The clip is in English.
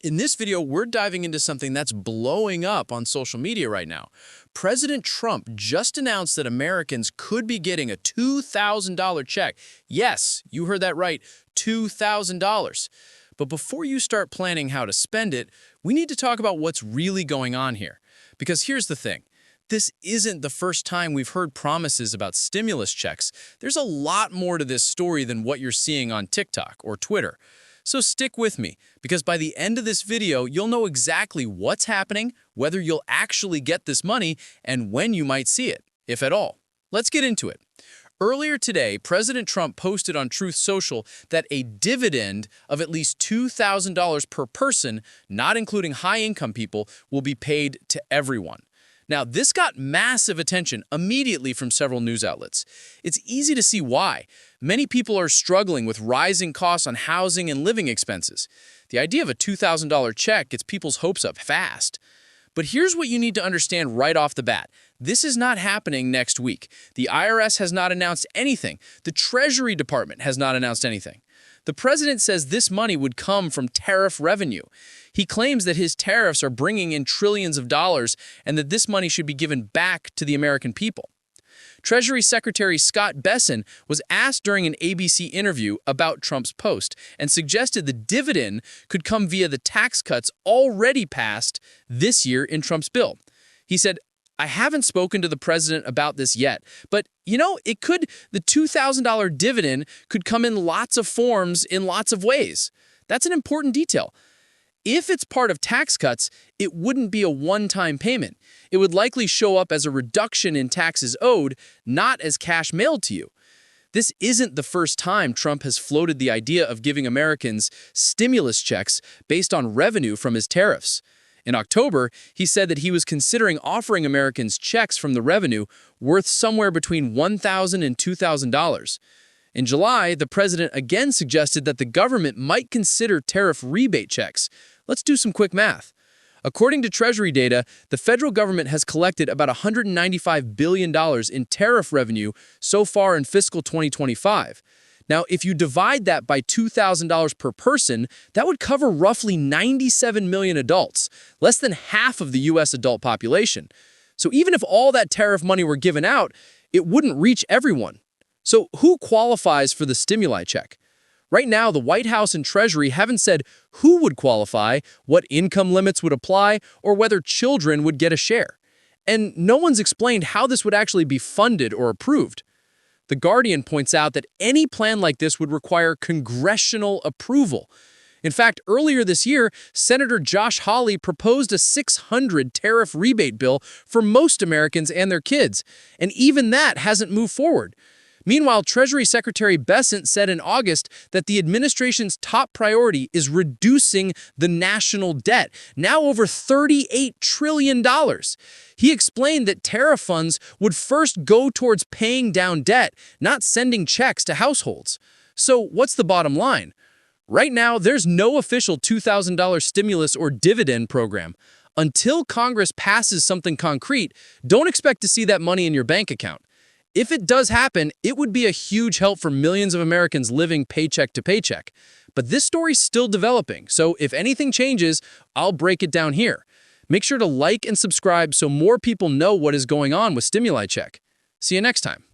In this video, we're diving into something that's blowing up on social media right now. President Trump just announced that Americans could be getting a $2,000 check. Yes, you heard that right, $2,000. But before you start planning how to spend it, we need to talk about what's really going on here. Because here's the thing. This isn't the first time we've heard promises about stimulus checks. There's a lot more to this story than what you're seeing on TikTok or Twitter. So stick with me, because by the end of this video, you'll know exactly what's happening, whether you'll actually get this money, and when you might see it, if at all. Let's get into it. Earlier today, President Trump posted on Truth Social that a dividend of at least $2,000 per person, not including high-income people, will be paid to everyone. Now, this got massive attention immediately from several news outlets. It's easy to see why. Many people are struggling with rising costs on housing and living expenses. The idea of a $2,000 check gets people's hopes up fast. But here's what you need to understand right off the bat. This is not happening next week. The IRS has not announced anything. The Treasury Department has not announced anything. The president says this money would come from tariff revenue. He claims that his tariffs are bringing in trillions of dollars and that this money should be given back to the American people. Treasury Secretary Scott Bessent was asked during an ABC interview about Trump's post and suggested the dividend could come via the tax cuts already passed this year in Trump's bill. He said, "I haven't spoken to the president about this yet, but, the $2,000 dividend could come in lots of forms in lots of ways." That's an important detail. If it's part of tax cuts, it wouldn't be a one-time payment. It would likely show up as a reduction in taxes owed, not as cash mailed to you. This isn't the first time Trump has floated the idea of giving Americans stimulus checks based on revenue from his tariffs. In October, he said that he was considering offering Americans checks from the revenue worth somewhere between $1,000 and $2,000. In July, the president again suggested that the government might consider tariff rebate checks. Let's do some quick math. According to Treasury data, the federal government has collected about $195 billion in tariff revenue so far in fiscal 2025. Now, if you divide that by $2,000 per person, that would cover roughly 97 million adults, less than half of the U.S. adult population. So even if all that tariff money were given out, it wouldn't reach everyone. So who qualifies for the stimuli check? Right now, the White House and Treasury haven't said who would qualify, what income limits would apply, or whether children would get a share. And no one's explained how this would actually be funded or approved. The Guardian points out that any plan like this would require congressional approval. In fact, earlier this year, Senator Josh Hawley proposed a $600 tariff rebate bill for most Americans and their kids, and even that hasn't moved forward. Meanwhile, Treasury Secretary Bessent said in August that the administration's top priority is reducing the national debt, now over $38 trillion. He explained that tariff funds would first go towards paying down debt, not sending checks to households. So what's the bottom line? Right now, there's no official $2,000 stimulus or dividend program. Until Congress passes something concrete, don't expect to see that money in your bank account. If it does happen, it would be a huge help for millions of Americans living paycheck to paycheck. But this story's still developing, so if anything changes, I'll break it down here. Make sure to like and subscribe so more people know what is going on with Stimuli Check. See you next time.